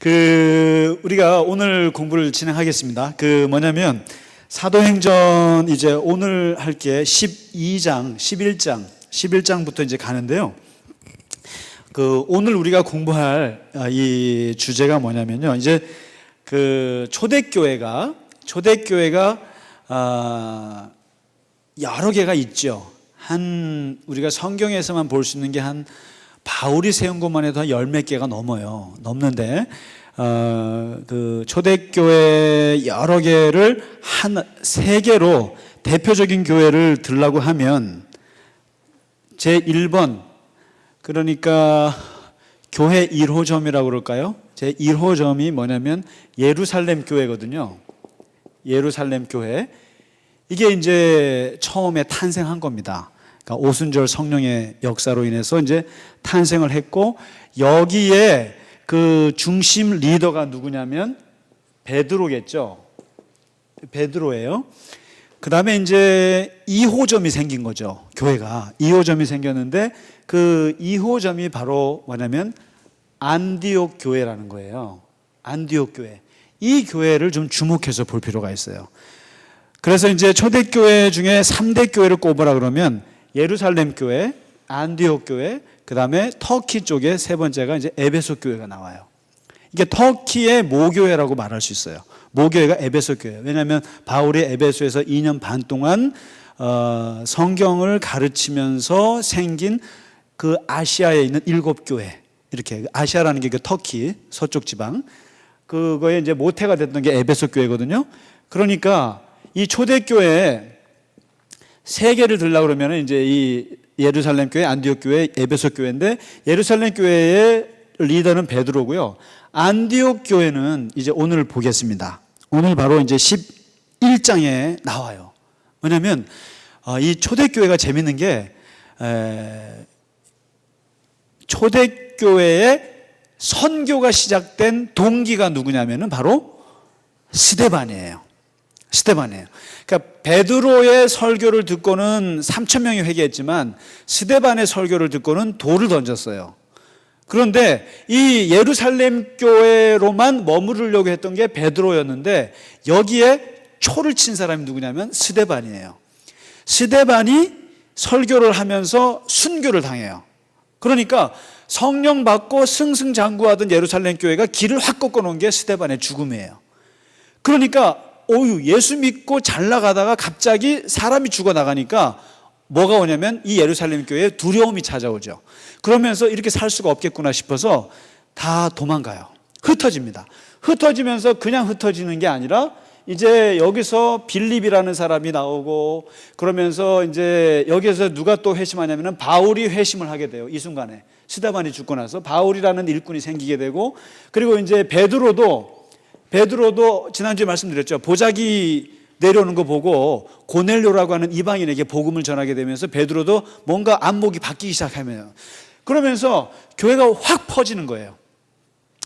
우리가 오늘 공부를 진행하겠습니다. 뭐냐면 사도행전 이제 오늘 할 게 12장, 11장부터 이제 가는데요. 오늘 우리가 공부할 이 주제가 뭐냐면요. 이제 초대교회가 여러 개가 있죠. 우리가 성경에서만 볼 수 있는 게 바울이 세운 것만 해도 한 열 몇 개가 넘는데, 초대교회 여러 개를 세 개로 대표적인 교회를 들라고 하면, 제1번, 그러니까 교회 1호점이라고 그럴까요? 제1호점이 뭐냐면 예루살렘 교회거든요. 예루살렘 교회. 이게 이제 처음에 탄생한 겁니다. 그러니까 오순절 성령의 역사로 인해서 이제 탄생을 했고, 여기에 중심 리더가 누구냐면 베드로겠죠. 베드로예요. 그 다음에 이제 2호점이 생긴 거죠. 교회가 2호점이 생겼는데, 2호점이 바로 뭐냐면 안디옥 교회라는 거예요. 안디옥 교회. 이 교회를 좀 주목해서 볼 필요가 있어요. 그래서 이제 초대교회 중에 3대 교회를 꼽으라 그러면 예루살렘 교회, 안디옥 교회, 그 다음에 터키 쪽에 세 번째가 이제 에베소 교회가 나와요. 이게 터키의 모교회라고 말할 수 있어요. 모교회가 에베소 교회. 왜냐하면 바울이 에베소에서 2년 반 동안 성경을 가르치면서 생긴 아시아에 있는 7교회, 이렇게 아시아라는 게 터키 서쪽 지방, 그거에 이제 모태가 됐던 게 에베소 교회거든요. 그러니까 이 초대교회 세 개를 들려고 그러면 이제 이 예루살렘 교회, 안디옥 교회, 에베소 교회인데, 예루살렘 교회의 리더는 베드로고요. 안디옥 교회는 이제 오늘 보겠습니다. 오늘 바로 이제 11장에 나와요. 왜냐하면 이 초대교회가 재밌는 게, 초대교회의 선교가 시작된 동기가 누구냐면은 바로 스데반이에요. 그러니까 베드로의 설교를 듣고는 3,000명이 회개했지만 스데반의 설교를 듣고는 돌을 던졌어요. 그런데 이 예루살렘 교회로만 머무르려고 했던 게 베드로였는데, 여기에 초를 친 사람이 누구냐면 스데반이에요. 스데반이 설교를 하면서 순교를 당해요. 그러니까 성령 받고 승승장구하던 예루살렘 교회가 길을 확 꺾어놓은 게 스데반의 죽음이에요. 그러니까 예수 믿고 잘 나가다가 갑자기 사람이 죽어나가니까 뭐가 오냐면 이 예루살렘 교회에 두려움이 찾아오죠. 그러면서 이렇게 살 수가 없겠구나 싶어서 다 도망가요. 흩어집니다. 흩어지면서 그냥 흩어지는 게 아니라 이제 여기서 빌립이라는 사람이 나오고, 그러면서 이제 여기서 누가 또 회심하냐면 바울이 회심을 하게 돼요. 이 순간에 스데반이 죽고 나서 바울이라는 일꾼이 생기게 되고, 그리고 이제 베드로도 지난주에 말씀드렸죠. 보자기 내려오는 거 보고 고넬료라고 하는 이방인에게 복음을 전하게 되면서 베드로도 뭔가 안목이 바뀌기 시작하면, 그러면서 교회가 확 퍼지는 거예요.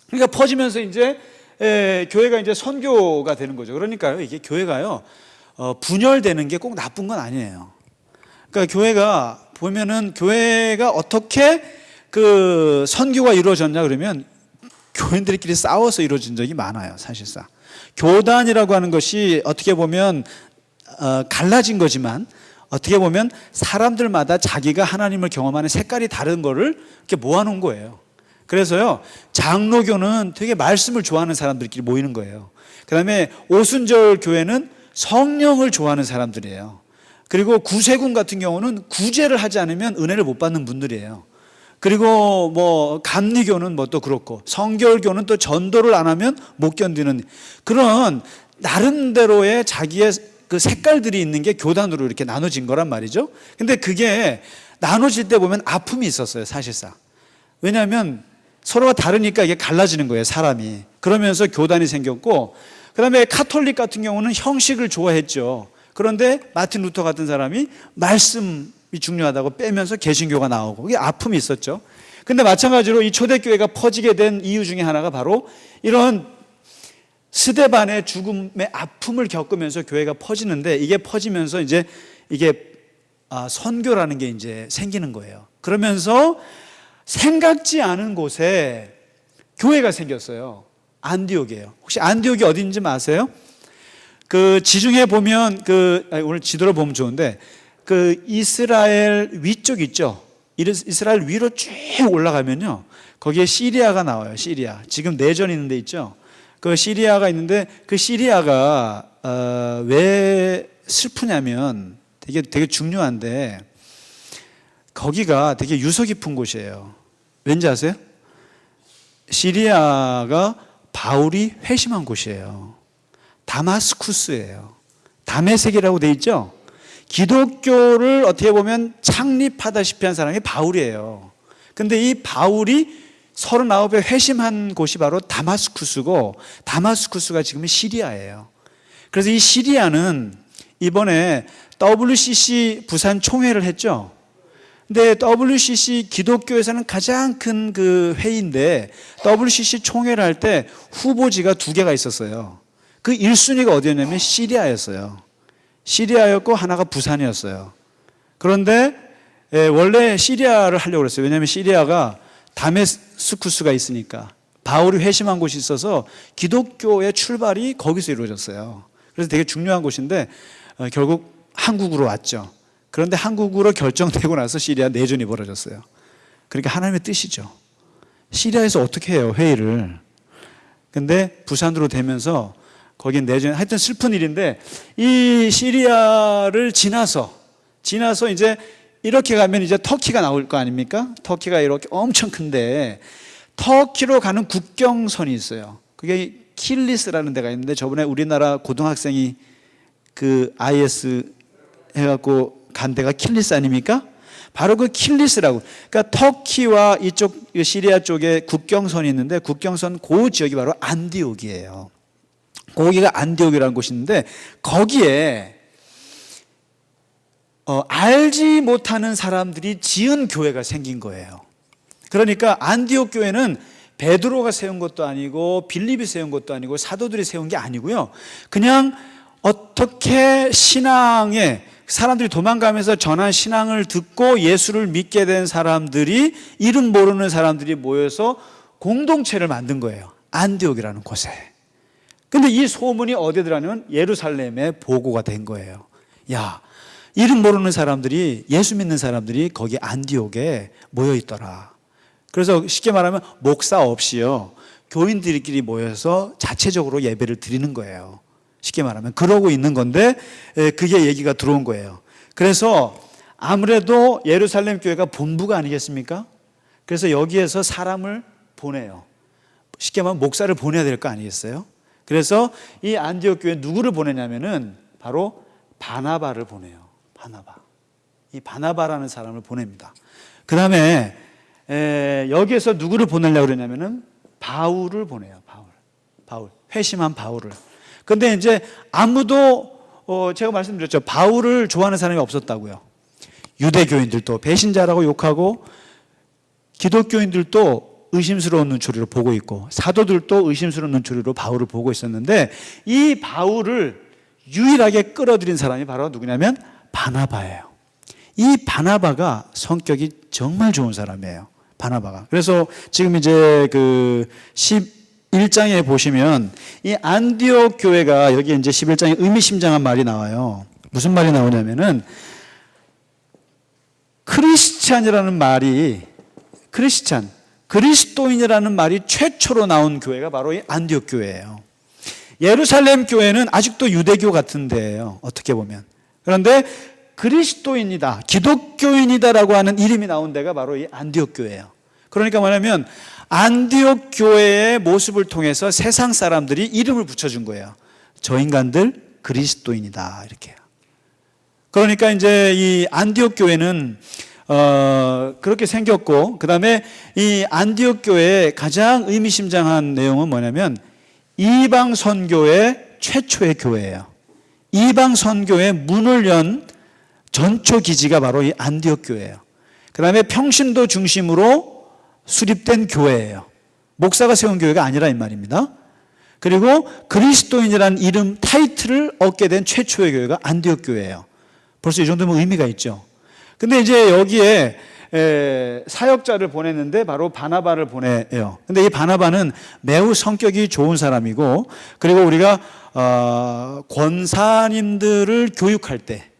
그러니까 퍼지면서 이제 교회가 이제 선교가 되는 거죠. 그러니까요, 이게 교회가요, 분열되는 게 꼭 나쁜 건 아니에요. 그러니까 교회가 보면은, 교회가 어떻게 선교가 이루어졌냐 그러면 교인들끼리 싸워서 이루어진 적이 많아요, 사실상. 교단이라고 하는 것이 어떻게 보면 갈라진 거지만, 어떻게 보면 사람들마다 자기가 하나님을 경험하는 색깔이 다른 거를 이렇게 모아놓은 거예요. 그래서요, 장로교는 되게 말씀을 좋아하는 사람들끼리 모이는 거예요. 그 다음에 오순절 교회는 성령을 좋아하는 사람들이에요. 그리고 구세군 같은 경우는 구제를 하지 않으면 은혜를 못 받는 분들이에요. 그리고 감리교는 또 그렇고, 성결교는 또 전도를 안 하면 못 견디는, 그런 나름대로의 자기의 색깔들이 있는 게 교단으로 이렇게 나눠진 거란 말이죠. 근데 그게 나눠질 때 보면 아픔이 있었어요, 사실상. 왜냐하면 서로가 다르니까 이게 갈라지는 거예요, 사람이. 그러면서 교단이 생겼고, 그 다음에 카톨릭 같은 경우는 형식을 좋아했죠. 그런데 마틴 루터 같은 사람이 말씀이 중요하다고 빼면서 개신교가 나오고, 그게 아픔이 있었죠. 근데 마찬가지로 이 초대교회가 퍼지게 된 이유 중에 하나가 바로 이런 스데반의 죽음의 아픔을 겪으면서 교회가 퍼지는데, 이게 퍼지면서 이제 이게 선교라는 게 이제 생기는 거예요. 그러면서 생각지 않은 곳에 교회가 생겼어요. 안디옥이에요. 혹시 안디옥이 어딘지 아세요? 그 지중해 보면 오늘 지도를 보면 좋은데 그 이스라엘 위쪽 있죠. 이스라엘 위로 쭉 올라가면요. 거기에 시리아가 나와요. 시리아. 지금 내전 있는 데 있죠. 그 시리아가 있는데 그 시리아가 왜 슬프냐면 되게 중요한데 거기가 되게 유서 깊은 곳이에요. 왠지 아세요? 시리아가 바울이 회심한 곳이에요. 다마스쿠스예요. 다메섹이라고 돼 있죠. 기독교를 어떻게 보면 창립하다시피 한 사람이 바울이에요. 근데 이 바울이 39에 회심한 곳이 바로 다마스쿠스고 다마스쿠스가 지금 시리아예요. 그래서 이 시리아는 이번에 WCC 부산 총회를 했죠. 근데 WCC 기독교에서는 가장 큰 그 회의인데 WCC 총회를 할 때 후보지가 2개가 있었어요. 그 1순위가 어디였냐면 시리아였어요. 시리아였고 하나가 부산이었어요. 그런데 원래 시리아를 하려고 그랬어요. 왜냐하면 시리아가 다메스쿠스가 있으니까 바울이 회심한 곳이 있어서 기독교의 출발이 거기서 이루어졌어요. 그래서 되게 중요한 곳인데 결국 한국으로 왔죠. 그런데 한국으로 결정되고 나서 시리아 내전이 벌어졌어요. 그러니까 하나님의 뜻이죠. 시리아에서 어떻게 해요, 회의를. 근데 부산으로 되면서 거긴 내전, 하여튼 슬픈 일인데 이 시리아를 지나서 이제 이렇게 가면 이제 터키가 나올 거 아닙니까? 터키가 이렇게 엄청 큰데 터키로 가는 국경선이 있어요. 그게 킬리스라는 데가 있는데 저번에 우리나라 고등학생이 그 IS 해갖고 간 데가 킬리스 아닙니까? 바로 그 킬리스라고. 그러니까 터키와 이쪽 시리아 쪽에 국경선이 있는데 국경선 그 지역이 바로 안디옥이에요. 거기가 안디옥이라는 곳이 있는데 거기에 알지 못하는 사람들이 지은 교회가 생긴 거예요. 그러니까 안디옥 교회는 베드로가 세운 것도 아니고 빌립이 세운 것도 아니고 사도들이 세운 게 아니고요. 그냥 어떻게 신앙에 사람들이 도망가면서 전한 신앙을 듣고 예수를 믿게 된 사람들이 이름 모르는 사람들이 모여서 공동체를 만든 거예요. 안디옥이라는 곳에. 근데 이 소문이 어디에 들어가냐면 예루살렘에 보고가 된 거예요. 야, 이름 모르는 사람들이 예수 믿는 사람들이 거기 안디옥에 모여 있더라. 그래서 쉽게 말하면 목사 없이요. 교인들끼리 모여서 자체적으로 예배를 드리는 거예요. 쉽게 말하면 그러고 있는 건데 그게 얘기가 들어온 거예요. 그래서 아무래도 예루살렘 교회가 본부가 아니겠습니까? 그래서 여기에서 사람을 보내요. 쉽게 말하면 목사를 보내야 될 거 아니겠어요? 그래서 이 안디옥 교회 누구를 보내냐면은 바로 바나바를 보내요. 바나바. 이 바나바라는 사람을 보냅니다. 그 다음에 여기에서 누구를 보내려고 그러냐면은 바울을 보내요. 바울. 회심한 바울을. 근데 이제 아무도 제가 말씀드렸죠. 바울을 좋아하는 사람이 없었다고요. 유대교인들도 배신자라고 욕하고 기독교인들도 의심스러운 눈초리로 보고 있고 사도들도 의심스러운 눈초리로 바울을 보고 있었는데 이 바울을 유일하게 끌어들인 사람이 바로 누구냐면 바나바예요. 이 바나바가 성격이 정말 좋은 사람이에요. 바나바가. 그래서 지금 이제 그 11장에 보시면 이 안디옥 교회가 여기 이제 11장에 의미심장한 말이 나와요. 무슨 말이 나오냐면은 크리스찬이라는 말이 그리스도인이라는 말이 최초로 나온 교회가 바로 이 안디옥 교회예요. 예루살렘 교회는 아직도 유대교 같은 데예요. 어떻게 보면. 그런데 그리스도인이다, 기독교인이다라고 하는 이름이 나온 데가 바로 이 안디옥 교회예요. 그러니까 뭐냐면 안디옥 교회의 모습을 통해서 세상 사람들이 이름을 붙여준 거예요. 저 인간들 그리스도인이다 이렇게. 그러니까 이제 이 안디옥 교회는 그렇게 생겼고, 그 다음에 이 안디옥 교회의 가장 의미심장한 내용은 뭐냐면 이방 선교의 최초의 교회예요. 이방 선교의 문을 연 전초 기지가 바로 이 안디옥 교회예요. 그 다음에 평신도 중심으로 수립된 교회예요. 목사가 세운 교회가 아니라 이 말입니다. 그리고 그리스도인이라는 이름 타이틀을 얻게 된 최초의 교회가 안디옥 교회예요. 벌써 이 정도면 의미가 있죠. 근데 이제 여기에 사역자를 보냈는데 바로 바나바를 보내요. 근데 이 바나바는 매우 성격이 좋은 사람이고, 그리고 우리가 권사님들을 교육할 때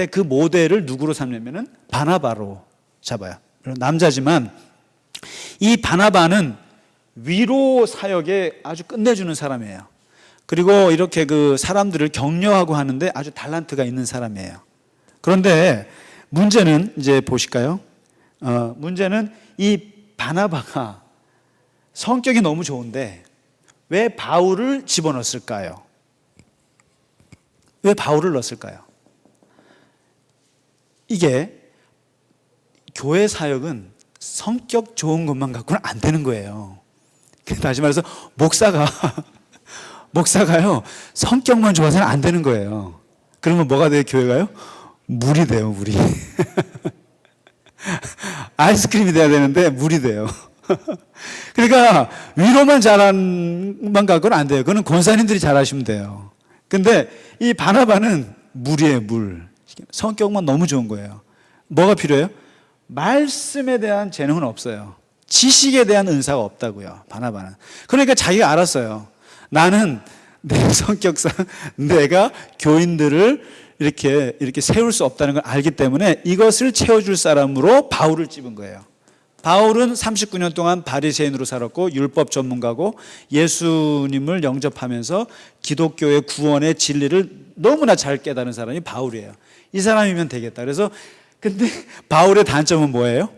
그 모델을 누구로 삼냐면은 바나바로 잡아요. 남자지만 이 바나바는 위로 사역에 아주 끝내주는 사람이에요. 그리고 이렇게 그 사람들을 격려하고 하는데 아주 달란트가 있는 사람이에요. 그런데 문제는 이제 보실까요? 문제는 이 바나바가 성격이 너무 좋은데 왜 바울을 집어넣었을까요? 왜 바울을 넣었을까요? 이게 교회 사역은 성격 좋은 것만 갖고는 안 되는 거예요. 다시 말해서 목사가요 성격만 좋아서는 안 되는 거예요. 그러면 뭐가 돼요? 교회가요? 물이 돼요. 물이. 아이스크림이 돼야 되는데 물이 돼요. 그러니까 위로만 잘한만 갖고는 안 돼요. 그거는 권사님들이 잘하시면 돼요. 근데 이 바나바는 물이에요. 물. 성격만 너무 좋은 거예요. 뭐가 필요해요? 말씀에 대한 재능은 없어요. 지식에 대한 은사가 없다고요. 바나바는. 그러니까 자기가 알았어요. 나는 내 성격상 내가 교인들을 이렇게 세울 수 없다는 걸 알기 때문에 이것을 채워줄 사람으로 바울을 집은 거예요. 바울은 39년 동안 바리새인으로 살았고 율법 전문가고 예수님을 영접하면서 기독교의 구원의 진리를 너무나 잘 깨달은 사람이 바울이에요. 이 사람이면 되겠다. 그래서 근데 바울의 단점은 뭐예요?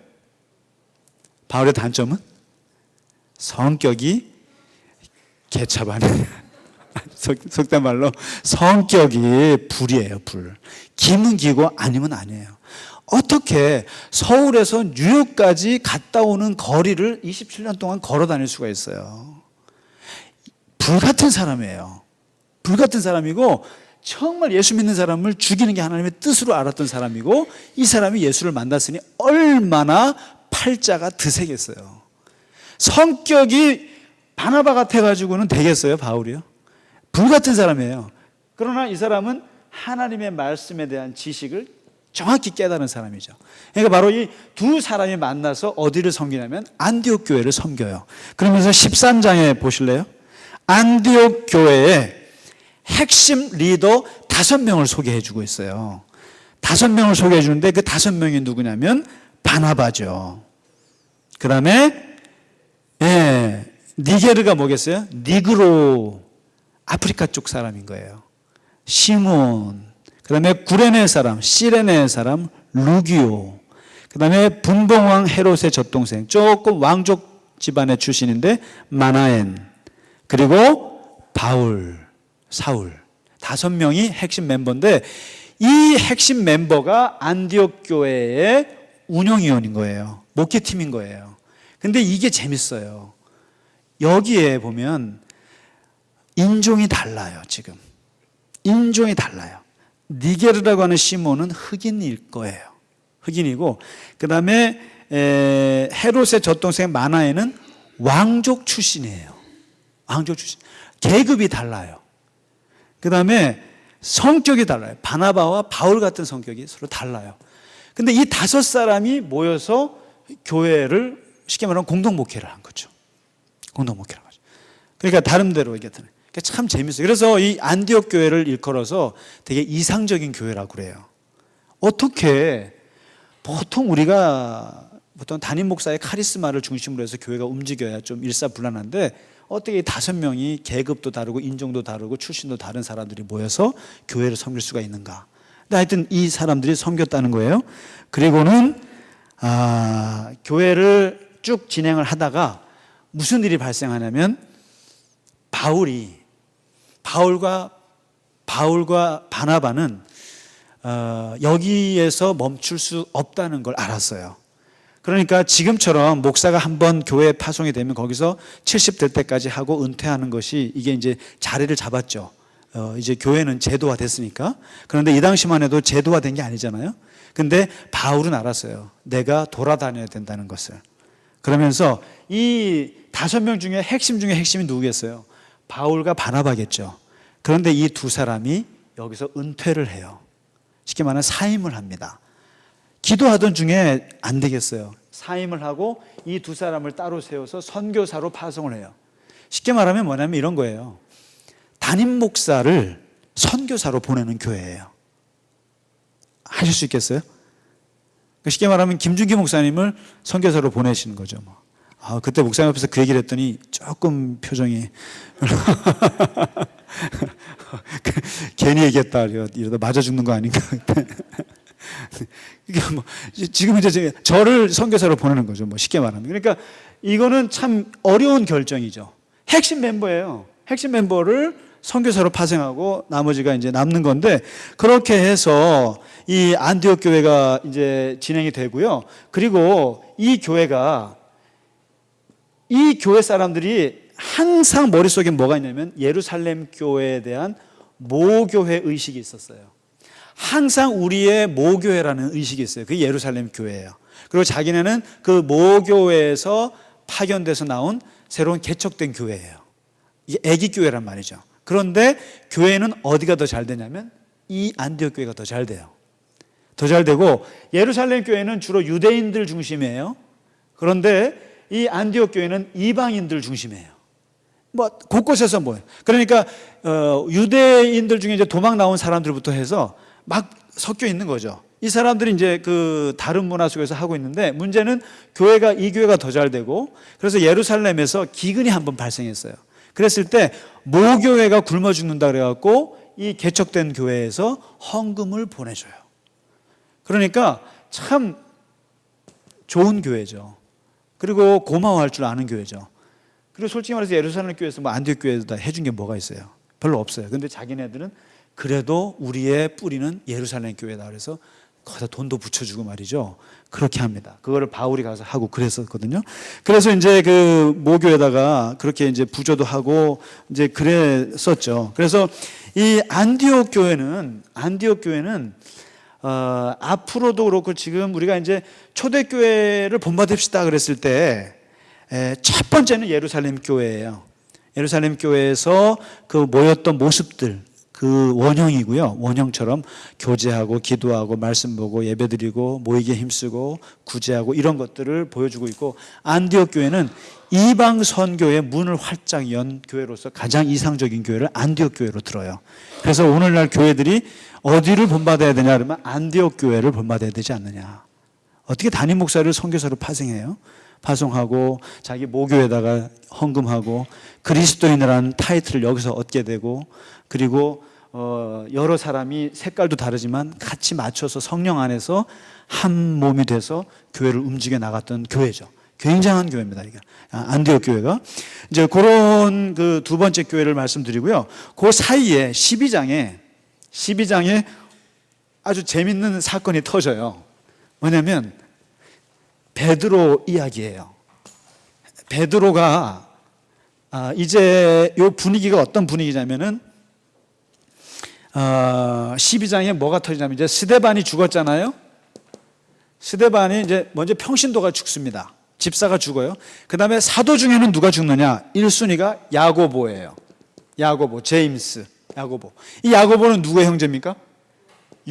바울의 단점은 성격이 개차반이에요. 속된 말로 성격이 불이에요. 불. 기면 기고 아니면 아니에요. 어떻게 서울에서 뉴욕까지 갔다 오는 거리를 27년 동안 걸어 다닐 수가 있어요? 불같은 사람이에요. 불같은 사람이고 정말 예수 믿는 사람을 죽이는 게 하나님의 뜻으로 알았던 사람이고, 이 사람이 예수를 만났으니 얼마나 팔자가 드세겠어요. 성격이 바나바 같아가지고는 되겠어요? 바울이요? 불같은 사람이에요. 그러나 이 사람은 하나님의 말씀에 대한 지식을 정확히 깨달은 사람이죠. 그러니까 바로 이 두 사람이 만나서 어디를 섬기냐면 안디옥 교회를 섬겨요. 그러면서 13장에 보실래요? 안디옥 교회에 핵심 리더 5명을 소개해 주고 있어요. 5명을 소개해 주는데 그 5명이 누구냐면 바나바죠. 그 다음에 니게르가 뭐겠어요? 니그로, 아프리카 쪽 사람인 거예요. 시몬, 그 다음에 구레네 사람, 시레네 사람 루기오, 그 다음에 분봉왕 헤롯의 젖동생, 조금 왕족 집안의 출신인데 마나엔, 그리고 바울, 사울. 5명이 핵심 멤버인데 이 핵심 멤버가 안디옥 교회의 운영위원인 거예요. 목회팀인 거예요. 근데 이게 재밌어요. 여기에 보면 인종이 달라요. 지금 인종이 달라요. 니게르라고 하는 시몬은 흑인일 거예요. 흑인이고, 그 다음에 헤롯의 젖동생 마나에는 왕족 출신이에요. 왕족 출신. 계급이 달라요. 그 다음에 성격이 달라요. 바나바와 바울 같은 성격이 서로 달라요. 근데 이 5사람이 모여서 교회를 쉽게 말하면 공동목회를 한 거죠. 공동목회를 한 거죠. 그러니까 다른대로 얘기했잖아요. 참 재밌어요. 그래서 이 안디옥 교회를 일컬어서 되게 이상적인 교회라고 그래요. 어떻게 보통 우리가 보통 담임 목사의 카리스마를 중심으로 해서 교회가 움직여야 좀 일사불란한데 어떻게 이 5명이 계급도 다르고 인종도 다르고 출신도 다른 사람들이 모여서 교회를 섬길 수가 있는가? 근데 하여튼 이 사람들이 섬겼다는 거예요. 그리고는 교회를 쭉 진행을 하다가 무슨 일이 발생하냐면 바울과 바나바는 여기에서 멈출 수 없다는 걸 알았어요. 그러니까 지금처럼 목사가 한번 교회에 파송이 되면 거기서 70 될 때까지 하고 은퇴하는 것이 이게 이제 자리를 잡았죠. 이제 교회는 제도화 됐으니까. 그런데 이 당시만 해도 제도화된 게 아니잖아요. 근데 바울은 알았어요. 내가 돌아다녀야 된다는 것을. 그러면서 이 5명 중에 핵심 중에 핵심이 누구겠어요? 바울과 바나바겠죠. 그런데 이 2사람이 여기서 은퇴를 해요. 쉽게 말하면 사임을 합니다. 기도하던 중에 안 되겠어요. 사임을 하고 이 두 사람을 따로 세워서 선교사로 파송을 해요. 쉽게 말하면 뭐냐면 이런 거예요. 담임 목사를 선교사로 보내는 교회예요. 하실 수 있겠어요? 쉽게 말하면 김준기 목사님을 선교사로 보내시는 거죠. 그때 목사님 앞에서 그 얘기를 했더니 조금 표정이 괜히 얘기했다 이러다 맞아 죽는 거 아닌가. 지금 이제 저를 선교사로 보내는 거죠. 쉽게 말하면. 그러니까 이거는 참 어려운 결정이죠. 핵심 멤버예요. 핵심 멤버를 선교사로 파송하고 나머지가 이제 남는 건데, 그렇게 해서 이 안디옥 교회가 이제 진행이 되고요. 그리고 이 교회 사람들이 항상 머릿속에 뭐가 있냐면 예루살렘 교회에 대한 모교회 의식이 있었어요. 항상 우리의 모교회라는 의식이 있어요. 그게 예루살렘 교회예요. 그리고 자기네는 그 모교회에서 파견돼서 나온 새로운 개척된 교회예요. 이게 애기 교회란 말이죠. 그런데 교회는 어디가 더 잘 되냐면 이 안디옥 교회가 더 잘 돼요. 더 잘 되고, 예루살렘 교회는 주로 유대인들 중심이에요. 그런데 이 안디옥 교회는 이방인들 중심이에요. 곳곳에서 그러니까 유대인들 중에 이제 도망 나온 사람들부터 해서 막 섞여 있는 거죠. 이 사람들이 이제 그 다른 문화 속에서 하고 있는데, 문제는 이 교회가 더 잘 되고, 그래서 예루살렘에서 기근이 한번 발생했어요. 그랬을 때 모교회가 굶어 죽는다 그래갖고 이 개척된 교회에서 헌금을 보내줘요. 그러니까 참 좋은 교회죠. 그리고 고마워할 줄 아는 교회죠. 그리고 솔직히 말해서 예루살렘 교회에서 안디옥 교회에다 해준 게 뭐가 있어요? 별로 없어요. 근데 자기네들은 그래도 우리의 뿌리는 예루살렘 교회다 그래서 거기다 돈도 붙여주고 말이죠. 그렇게 합니다. 그거를 바울이 가서 하고 그랬었거든요. 그래서 이제 그 모교에다가 그렇게 이제 부조도 하고 이제 그랬었죠. 그래서 이 안디옥 교회는 앞으로도 그렇고 지금 우리가 이제 초대교회를 본받읍시다 그랬을 때 첫 번째는 예루살렘 교회예요. 예루살렘 교회에서 그 모였던 모습들, 그 원형이고요. 원형처럼 교제하고 기도하고 말씀 보고 예배드리고 모이기에 힘쓰고 구제하고 이런 것들을 보여주고 있고, 안디옥 교회는 이방 선교의 문을 활짝 연 교회로서 가장 이상적인 교회를 안디옥 교회로 들어요. 그래서 오늘날 교회들이 어디를 본받아야 되냐 그러면 안디옥 교회를 본받아야 되지 않느냐. 어떻게 담임 목사를 선교사로 파송하고 자기 모교에다가 헌금하고 그리스도인이라는 타이틀을 여기서 얻게 되고, 그리고 여러 사람이 색깔도 다르지만 같이 맞춰서 성령 안에서 한 몸이 돼서 교회를 움직여 나갔던 교회죠. 굉장한 교회입니다. 이게 안디옥 교회가 이제 그런 그 두 번째 교회를 말씀드리고요. 그 사이에 12장에 아주 재밌는 사건이 터져요. 뭐냐면 베드로 이야기예요. 베드로가 이제 이 분위기가 어떤 분위기냐면은 12장에 뭐가 터지냐면 이제 스데반이 죽었잖아요. 스데반이 이제 먼저 평신도가 죽습니다. 집사가 죽어요. 그 다음에 사도 중에는 누가 죽느냐? 1순위가 야고보예요. 야고보, 제임스, 야고보. 이 야고보는 누구의 형제입니까?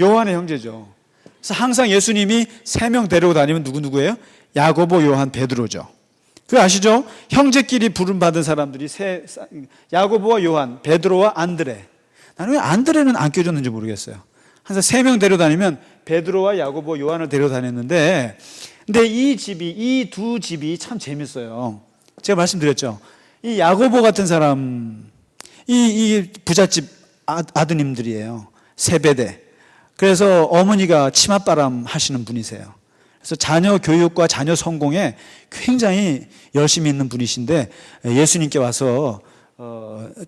요한의 형제죠. 그래서 항상 예수님이 3명 데리고 다니면 누구예요? 야고보, 요한, 베드로죠. 그거 아시죠? 형제끼리 부름받은 사람들이 야고보와 요한, 베드로와 안드레. 나는 왜 안드레는 안 껴줬는지 모르겠어요. 항상 3명 데려다니면 베드로와 야고보, 요한을 데려다녔는데, 근데 이 두 집이 참 재밌어요. 제가 말씀드렸죠. 이 야고보 같은 사람, 이 부잣집 아드님들이에요. 세베대. 그래서 어머니가 치맛바람 하시는 분이세요. 그래서 자녀 교육과 자녀 성공에 굉장히 열심히 있는 분이신데 예수님께 와서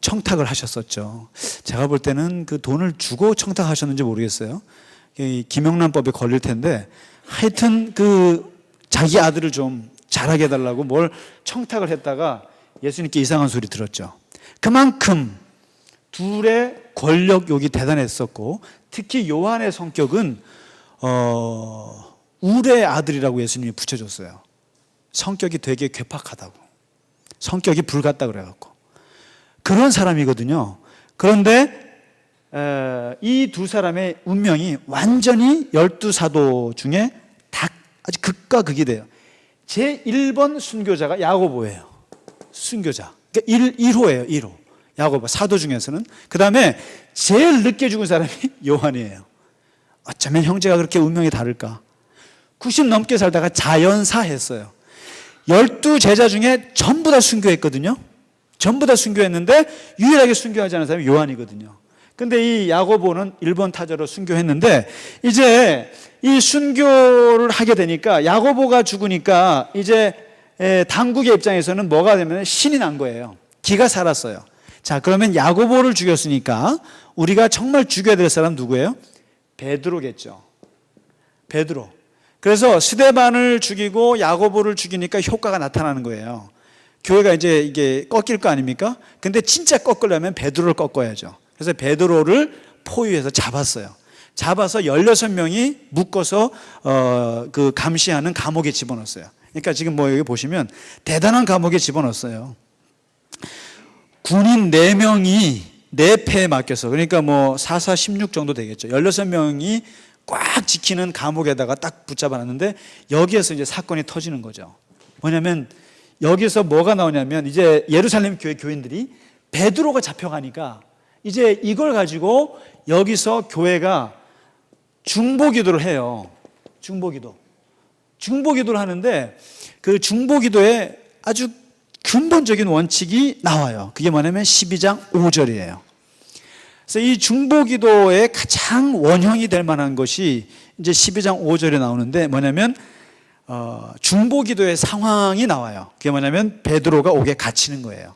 청탁을 하셨었죠. 제가 볼 때는 그 돈을 주고 청탁하셨는지 모르겠어요. 김영란법에 걸릴 텐데 하여튼 그 자기 아들을 좀 잘하게 해달라고 뭘 청탁을 했다가 예수님께 이상한 소리 들었죠. 그만큼 둘의 권력욕이 대단했었고, 특히 요한의 성격은 울의 아들이라고 예수님이 붙여줬어요. 성격이 되게 괴팍하다고, 성격이 불같다 그래갖고 그런 사람이거든요. 그런데 이 두 사람의 운명이 완전히 12사도 중에 아주 극과 극이 돼요. 제 1번 순교자가 야고보예요. 순교자. 그러니까 1호예요. 1호. 야고보 사도 중에서는. 그 다음에 제일 늦게 죽은 사람이 요한이에요. 어쩌면 형제가 그렇게 운명이 다를까. 90 넘게 살다가 자연사했어요. 12제자 중에 전부 다 순교했거든요. 전부 다 순교했는데 유일하게 순교하지 않은 사람이 요한이거든요. 근데 이 야고보는 1번 타자로 순교했는데 이제 이 순교를 하게 되니까 야고보가 죽으니까 이제 당국의 입장에서는 뭐가 되면 신이 난 거예요. 기가 살았어요. 자, 그러면 야고보를 죽였으니까 우리가 정말 죽여야 될 사람 누구예요? 베드로겠죠. 베드로. 그래서 스데반을 죽이고 야고보를 죽이니까 효과가 나타나는 거예요. 교회가 이제 이게 꺾일 거 아닙니까? 근데 진짜 꺾으려면 베드로를 꺾어야죠. 그래서 베드로를 포위해서 잡았어요. 잡아서 16명이 묶어서 그 감시하는 감옥에 집어넣었어요. 그러니까 지금 뭐 여기 보시면 대단한 감옥에 집어넣었어요. 군인 4명이 4패에 맡겨서, 그러니까 뭐 4, 16 정도 되겠죠. 16명이 꽉 지키는 감옥에다가 딱 붙잡아 놨는데 여기에서 이제 사건이 터지는 거죠. 뭐냐면 여기서 뭐가 나오냐면 이제 예루살렘 교회 교인들이 베드로가 잡혀가니까 이제 이걸 가지고 여기서 교회가 중보기도를 해요. 중보기도를 하는데 그 중보기도에 아주 근본적인 원칙이 나와요. 그게 뭐냐면 12장 5절이에요. 그래서 이 중보기도의 가장 원형이 될 만한 것이 이제 12장 5절에 나오는데 뭐냐면 중보기도의 상황이 나와요. 그게 뭐냐면 베드로가 옥에 갇히는 거예요.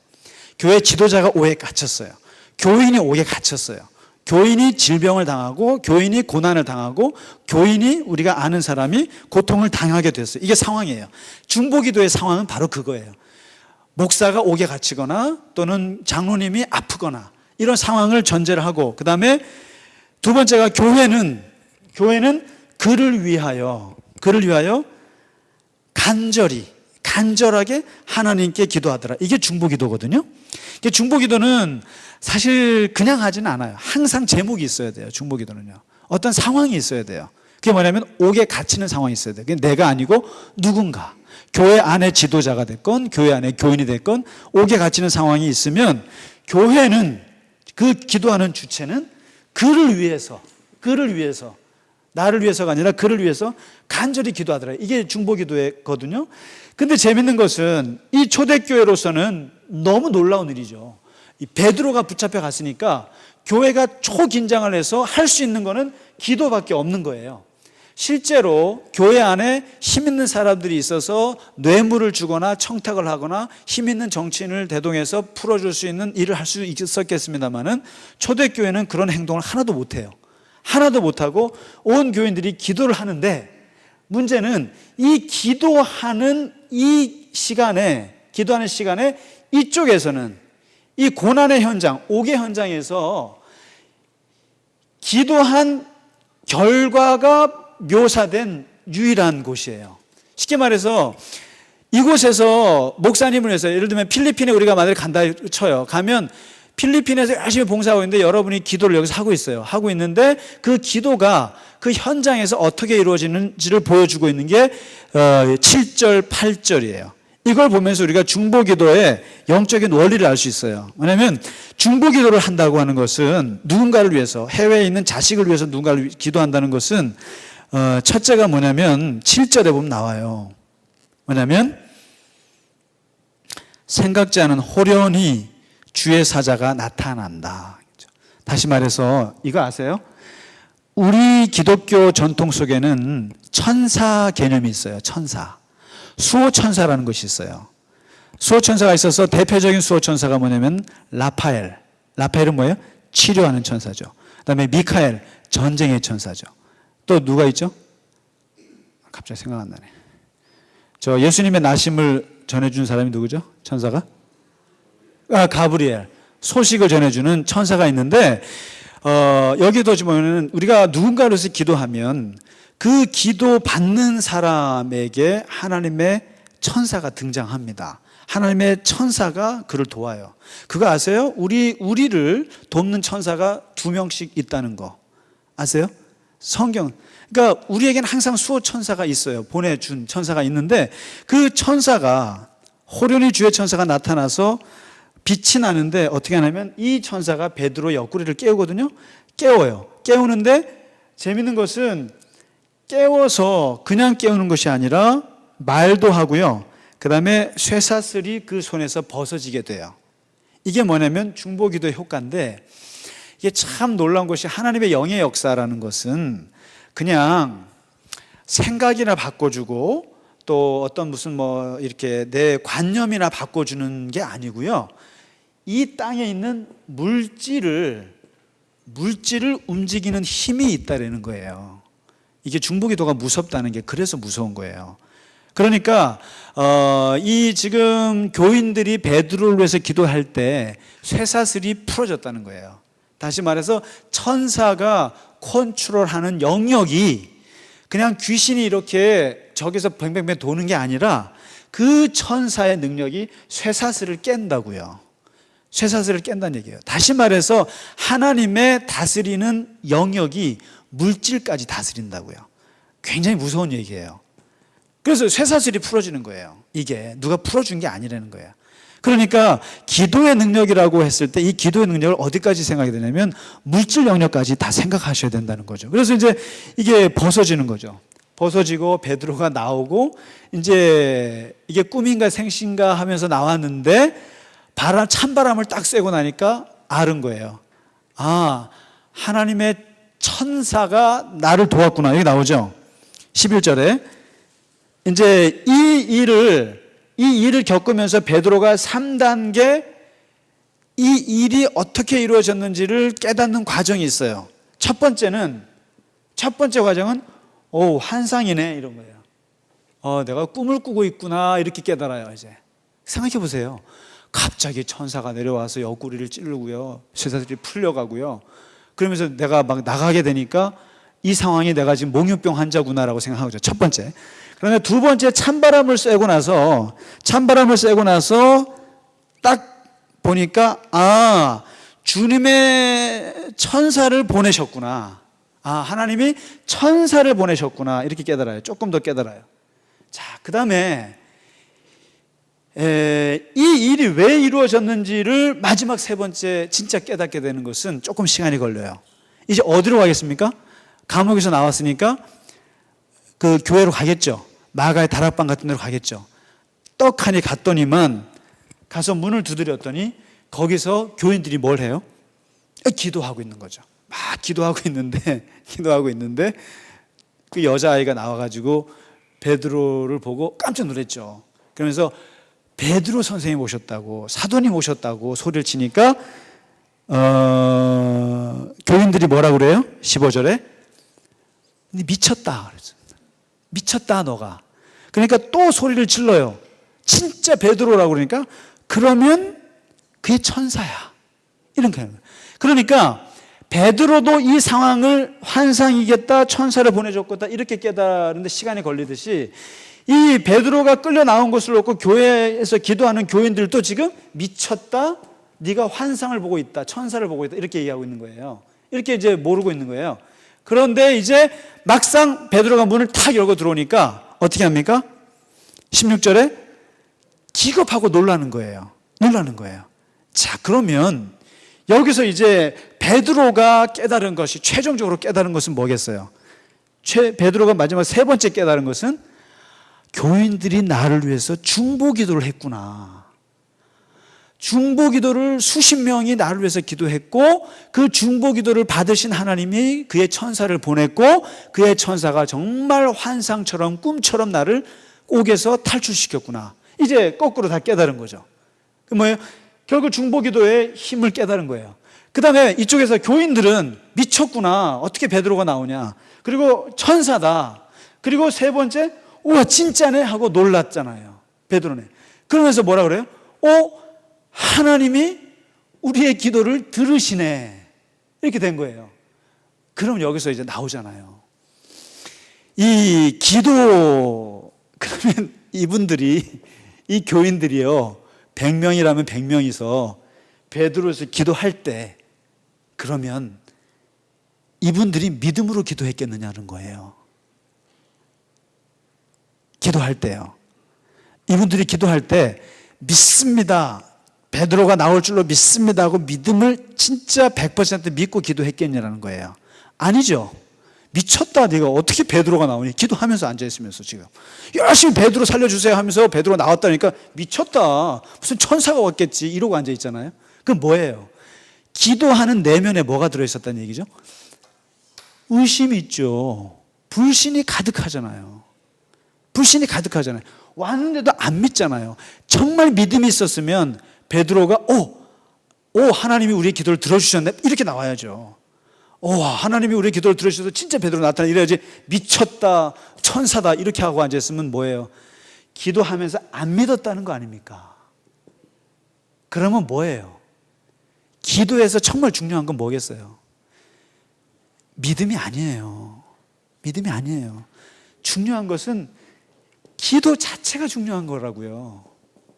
교회 지도자가 옥에 갇혔어요. 교인이 옥에 갇혔어요. 교인이 질병을 당하고 교인이 고난을 당하고 교인이 우리가 아는 사람이 고통을 당하게 됐어요. 이게 상황이에요. 중보기도의 상황은 바로 그거예요. 목사가 옥에 갇히거나 또는 장로님이 아프거나 이런 상황을 전제를 하고, 그 다음에 두 번째가 교회는 그를 위하여 간절하게 하나님께 기도하더라. 이게 중보기도거든요. 중보기도는 사실 그냥 하지는 않아요. 항상 제목이 있어야 돼요. 중보기도는요. 어떤 상황이 있어야 돼요. 그게 뭐냐면 옥에 갇히는 상황이 있어야 돼요. 그게 내가 아니고 누군가, 교회 안에 지도자가 됐건 교회 안에 교인이 됐건 옥에 갇히는 상황이 있으면 교회는 그 기도하는 주체는 그를 위해서 나를 위해서가 아니라 그를 위해서 간절히 기도하더라. 이게 중보기도거든요. 근데 재밌는 것은 이 초대교회로서는 너무 놀라운 일이죠. 이 베드로가 붙잡혀 갔으니까 교회가 초긴장을 해서 할 수 있는 거는 기도밖에 없는 거예요. 실제로 교회 안에 힘 있는 사람들이 있어서 뇌물을 주거나 청탁을 하거나 힘 있는 정치인을 대동해서 풀어줄 수 있는 일을 할 수 있었겠습니다만은 초대교회는 그런 행동을 하나도 못해요. 하나도 못하고 온 교인들이 기도를 하는데, 문제는 이 기도하는 시간에 이쪽에서는 이 고난의 현장, 옥의 현장에서 기도한 결과가 묘사된 유일한 곳이에요. 쉽게 말해서 이곳에서 목사님을 위해서, 예를 들면 필리핀에 우리가 만약에 간다 쳐요. 가면 필리핀에서 열심히 봉사하고 있는데 여러분이 기도를 여기서 하고 있어요. 하고 있는데 그 기도가 그 현장에서 어떻게 이루어지는지를 보여주고 있는 게 7절, 8절이에요. 이걸 보면서 우리가 중보기도의 영적인 원리를 알 수 있어요. 왜냐하면 중보기도를 한다고 하는 것은 누군가를 위해서, 해외에 있는 자식을 위해서 누군가를 기도한다는 것은 첫째가 뭐냐면 7절에 보면 나와요. 뭐냐면 생각지 않은 호련히 주의 사자가 나타난다. 다시 말해서 이거 아세요? 우리 기독교 전통 속에는 천사 개념이 있어요. 수호천사라는 것이 있어요. 수호천사가 있어서 대표적인 수호천사가 뭐냐면 라파엘은 뭐예요? 치료하는 천사죠. 그 다음에 미카엘, 전쟁의 천사죠. 또 누가 있죠? 갑자기 생각 안 나네. 저 예수님의 나심을 전해준 사람이 누구죠? 천사가? 가브리엘. 소식을 전해주는 천사가 있는데, 여기도 보면 우리가 누군가를 위해서 기도하면 그 기도 받는 사람에게 하나님의 천사가 등장합니다. 하나님의 천사가 그를 도와요. 그거 아세요? 우리를 돕는 천사가 2명씩 있다는 거 아세요? 성경. 그러니까 우리에게는 항상 수호 천사가 있어요. 보내준 천사가 있는데 그 천사가 호련히 주의 천사가 나타나서 빛이 나는데 어떻게 하냐면 이 천사가 베드로 옆구리를 깨우거든요. 깨워요. 깨우는데 재밌는 것은 깨워서 그냥 깨우는 것이 아니라 말도 하고요. 그 다음에 쇠사슬이 그 손에서 벗어지게 돼요. 이게 뭐냐면 중보기도의 효과인데 이게 참 놀라운 것이 하나님의 영의 역사라는 것은 그냥 생각이나 바꿔주고 또 어떤 무슨 뭐 이렇게 내 관념이나 바꿔주는 게 아니고요. 이 땅에 있는 물질을 움직이는 힘이 있다라는 거예요. 이게 중보기도가 무섭다는 게 그래서 무서운 거예요. 그러니까 이 지금 교인들이 베드로를 위해서 기도할 때 쇠사슬이 풀어졌다는 거예요. 다시 말해서 천사가 컨트롤하는 영역이 그냥 귀신이 이렇게 저기서 뱅뱅뱅 도는 게 아니라 그 천사의 능력이 쇠사슬을 깬다고요. 쇠사슬을 깬다는 얘기예요. 다시 말해서 하나님의 다스리는 영역이 물질까지 다스린다고요. 굉장히 무서운 얘기예요. 그래서 쇠사슬이 풀어지는 거예요. 이게 누가 풀어준 게 아니라는 거예요. 그러니까 기도의 능력이라고 했을 때 이 기도의 능력을 어디까지 생각이 되냐면 물질 영역까지 다 생각하셔야 된다는 거죠. 그래서 이제 이게 벗어지는 거죠. 벗어지고 베드로가 나오고 이제 이게 꿈인가 생신가 하면서 나왔는데 찬바람을 딱 쐬고 나니까 알은 거예요. 아, 하나님의 천사가 나를 도왔구나. 여기 나오죠. 11절에 이제 이 일을 겪으면서 베드로가 3단계 이 일이 어떻게 이루어졌는지를 깨닫는 과정이 있어요. 첫 번째 과정은 환상이네 이런 거예요. 내가 꿈을 꾸고 있구나 이렇게 깨달아요. 이제 생각해 보세요. 갑자기 천사가 내려와서 옆구리를 찌르고요. 쇠사슬이 풀려가고요. 그러면서 내가 막 나가게 되니까 이 상황이 내가 지금 몽유병 환자구나라고 생각하죠. 첫 번째. 그러면 두 번째 찬바람을 쐬고 나서 딱 보니까 주님의 천사를 보내셨구나. 하나님이 천사를 보내셨구나. 이렇게 깨달아요. 조금 더 깨달아요. 자, 그 다음에 이 일이 왜 이루어졌는지를 마지막 세 번째 진짜 깨닫게 되는 것은 조금 시간이 걸려요. 이제 어디로 가겠습니까? 감옥에서 나왔으니까 그 교회로 가겠죠. 마가의 다락방 같은 데로 가겠죠. 떡하니 갔더니만 가서 문을 두드렸더니 거기서 교인들이 뭘 해요? 기도하고 있는 거죠. 막 기도하고 있는데 그 여자아이가 나와가지고 베드로를 보고 깜짝 놀랐죠. 그러면서 베드로 선생님 오셨다고, 사도님 오셨다고 소리를 치니까 교인들이 뭐라 그래요? 15절에 미쳤다 그랬어요. 미쳤다 너가. 그러니까 또 소리를 질러요. 진짜 베드로라고 그러니까 그러면 그게 천사야. 이런 거예요. 그러니까 베드로도 이 상황을 환상이겠다, 천사를 보내줬겠다 이렇게 깨달는데 시간이 걸리듯이 이 베드로가 끌려 나온 것을 놓고 교회에서 기도하는 교인들도 지금 미쳤다, 네가 환상을 보고 있다, 천사를 보고 있다 이렇게 얘기하고 있는 거예요. 이렇게 이제 모르고 있는 거예요. 그런데 이제 막상 베드로가 문을 탁 열고 들어오니까 어떻게 합니까? 16절에 기겁하고 놀라는 거예요. 자, 그러면 여기서 이제 베드로가 깨달은 것이 최종적으로 깨달은 것은 뭐겠어요? 베드로가 마지막 세 번째 깨달은 것은 교인들이 나를 위해서 중보기도를 했구나. 중보기도를 수십 명이 나를 위해서 기도했고 그 중보기도를 받으신 하나님이 그의 천사를 보냈고 그의 천사가 정말 환상처럼 꿈처럼 나를 옥에서 탈출시켰구나. 이제 거꾸로 다 깨달은 거죠. 그 뭐예요? 결국 중보기도의 힘을 깨달은 거예요. 그 다음에 이쪽에서 교인들은 미쳤구나. 어떻게 베드로가 나오냐. 그리고 천사다. 그리고 세 번째 우와 진짜네 하고 놀랐잖아요. 베드로네. 그러면서 뭐라 그래요? 하나님이 우리의 기도를 들으시네. 이렇게 된 거예요. 그럼 여기서 이제 나오잖아요. 이 기도 그러면 이분들이 이 교인들이요 100명이라면 100명이서 베드로에서 기도할 때 그러면 이분들이 믿음으로 기도했겠느냐는 거예요. 기도할 때요. 이분들이 기도할 때 믿습니다. 베드로가 나올 줄로 믿습니다 하고 믿음을 진짜 100% 믿고 기도했겠냐는 거예요. 아니죠. 미쳤다. 네가 어떻게 베드로가 나오니? 기도하면서 앉아있으면서 지금 열심히 베드로 살려주세요 하면서 베드로 나왔다니까 미쳤다. 무슨 천사가 왔겠지 이러고 앉아있잖아요. 그럼 뭐예요? 기도하는 내면에 뭐가 들어있었다는 얘기죠? 의심이 있죠. 불신이 가득하잖아요. 불신이 가득하잖아요. 왔는데도 안 믿잖아요. 정말 믿음이 있었으면 베드로가 하나님이 우리의 기도를 들어주셨네 이렇게 나와야죠. 하나님이 우리의 기도를 들어주셔서 진짜 베드로 나타나 이래야지. 미쳤다 천사다 이렇게 하고 앉아있으면 뭐예요? 기도하면서 안 믿었다는 거 아닙니까? 그러면 뭐예요? 기도에서 정말 중요한 건 뭐겠어요? 믿음이 아니에요. 믿음이 아니에요. 중요한 것은 기도 자체가 중요한 거라고요.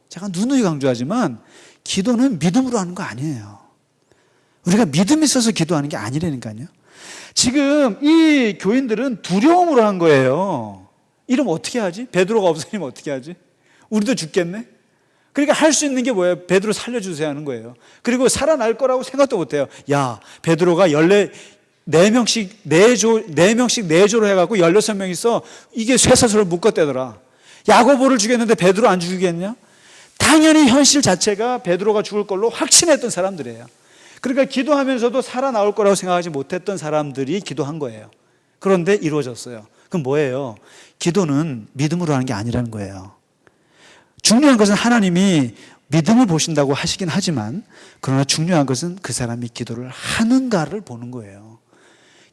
제가 누누이 강조하지만 기도는 믿음으로 하는 거 아니에요. 우리가 믿음이 있어서 기도하는 게 아니라니까요. 지금 이 교인들은 두려움으로 한 거예요. 이러면 어떻게 하지? 베드로가 없으면 어떻게 하지? 우리도 죽겠네? 그러니까 할 수 있는 게 뭐예요? 베드로 살려주세요 하는 거예요. 그리고 살아날 거라고 생각도 못해요. 야, 베드로가 4명씩 4조로 해갖고 16명 있어. 이게 쇠사슬을 묶었대더라. 야고보를 죽였는데 베드로 안 죽이겠냐? 당연히 현실 자체가 베드로가 죽을 걸로 확신했던 사람들이에요. 그러니까 기도하면서도 살아나올 거라고 생각하지 못했던 사람들이 기도한 거예요. 그런데 이루어졌어요. 그럼 뭐예요? 기도는 믿음으로 하는 게 아니라는 거예요. 중요한 것은 하나님이 믿음을 보신다고 하시긴 하지만 그러나 중요한 것은 그 사람이 기도를 하는가를 보는 거예요.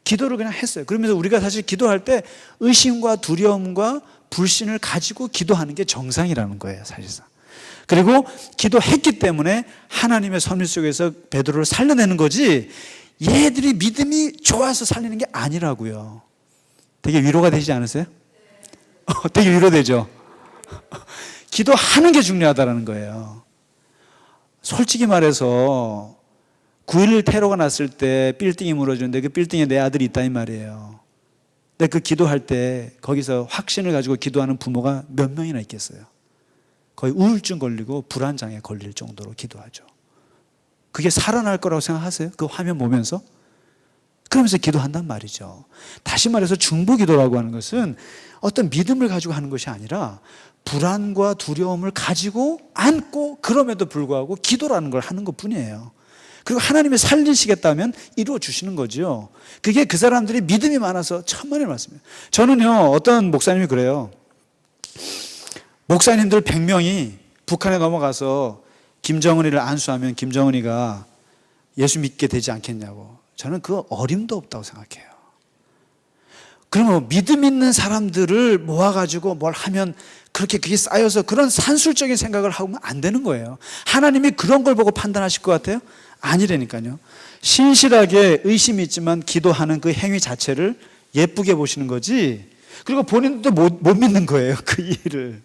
기도를 그냥 했어요. 그러면서 우리가 사실 기도할 때 의심과 두려움과 불신을 가지고 기도하는 게 정상이라는 거예요, 사실상. 그리고 기도했기 때문에 하나님의 섭리 속에서 베드로를 살려내는 거지 얘들이 믿음이 좋아서 살리는 게 아니라고요. 되게 위로가 되지 않으세요? 되게 위로되죠? 기도하는 게 중요하다는 거예요. 솔직히 말해서 9.11 테러가 났을 때 빌딩이 무너지는데 그 빌딩에 내 아들이 있다는 말이에요. 근데 그 기도할 때 거기서 확신을 가지고 기도하는 부모가 몇 명이나 있겠어요? 거의 우울증 걸리고 불안장애 걸릴 정도로 기도하죠. 그게 살아날 거라고 생각하세요? 그 화면 보면서? 그러면서 기도한단 말이죠. 다시 말해서 중보기도라고 하는 것은 어떤 믿음을 가지고 하는 것이 아니라 불안과 두려움을 가지고 안고 그럼에도 불구하고 기도라는 걸 하는 것뿐이에요. 그리고 하나님이 살리시겠다면 이루어 주시는 거죠. 그게 그 사람들이 믿음이 많아서 천만의 말씀이에요. 저는요, 어떤 목사님이 그래요. 목사님들 100명이 북한에 넘어가서 김정은이를 안수하면 김정은이가 예수 믿게 되지 않겠냐고. 저는 그 어림도 없다고 생각해요. 그러면 믿음 있는 사람들을 모아가지고 뭘 하면 그렇게 그게 쌓여서 그런 산술적인 생각을 하면 안 되는 거예요. 하나님이 그런 걸 보고 판단하실 것 같아요? 아니라니까요. 신실하게 의심이 있지만 기도하는 그 행위 자체를 예쁘게 보시는 거지. 그리고 본인도 못 믿는 거예요, 그 일을.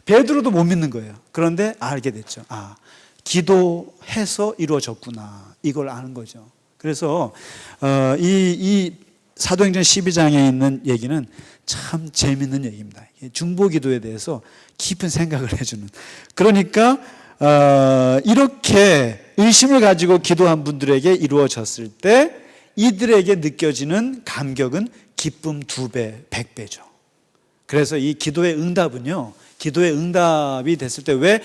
베드로도 못 믿는 거예요. 그런데 알게 됐죠. 기도해서 이루어졌구나. 이걸 아는 거죠. 그래서 이 사도행전 12장에 있는 얘기는 참 재밌는 얘기입니다. 중보기도에 대해서 깊은 생각을 해주는. 그러니까 이렇게 의심을 가지고 기도한 분들에게 이루어졌을 때 이들에게 느껴지는 감격은 기쁨 2배, 100배죠. 그래서 이 기도의 응답은요, 기도의 응답이 됐을 때 왜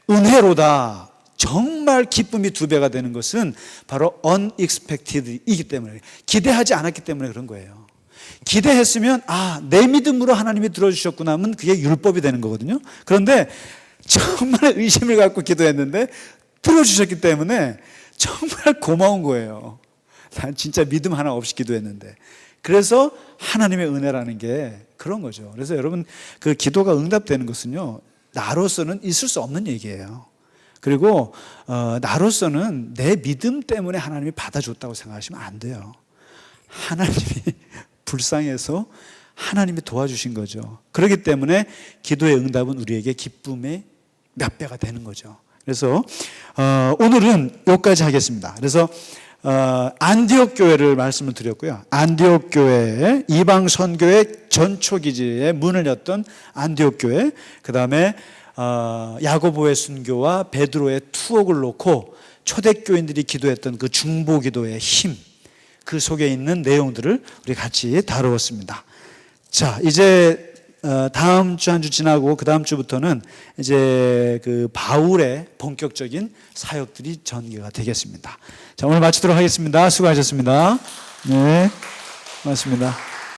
은혜로다, 정말 기쁨이 2배가 되는 것은 바로 unexpected이기 때문에, 기대하지 않았기 때문에 그런 거예요. 기대했으면 내 믿음으로 하나님이 들어주셨구나 하면 그게 율법이 되는 거거든요. 그런데 정말 의심을 갖고 기도했는데 들어주셨기 때문에 정말 고마운 거예요. 난 진짜 믿음 하나 없이 기도했는데. 그래서 하나님의 은혜라는 게 그런 거죠. 그래서 여러분, 그 기도가 응답되는 것은요, 나로서는 있을 수 없는 얘기예요. 그리고 나로서는 내 믿음 때문에 하나님이 받아줬다고 생각하시면 안 돼요. 하나님이 불쌍해서 하나님이 도와주신 거죠. 그렇기 때문에 기도의 응답은 우리에게 기쁨의 몇 배가 되는 거죠. 그래서 오늘은 여기까지 하겠습니다. 그래서 안디옥 교회를 말씀을 드렸고요. 안디옥 교회, 이방 선교의 전초기지에 문을 였던 안디옥 교회, 그 다음에 야고보의 순교와 베드로의 투옥을 놓고 초대교인들이 기도했던 그 중보기도의 힘, 그 속에 있는 내용들을 우리 같이 다루었습니다. 자, 이제 다음 주 한 주 지나고 그 다음 주부터는 이제 그 바울의 본격적인 사역들이 전개가 되겠습니다. 자, 오늘 마치도록 하겠습니다. 수고하셨습니다. 네, 고맙습니다.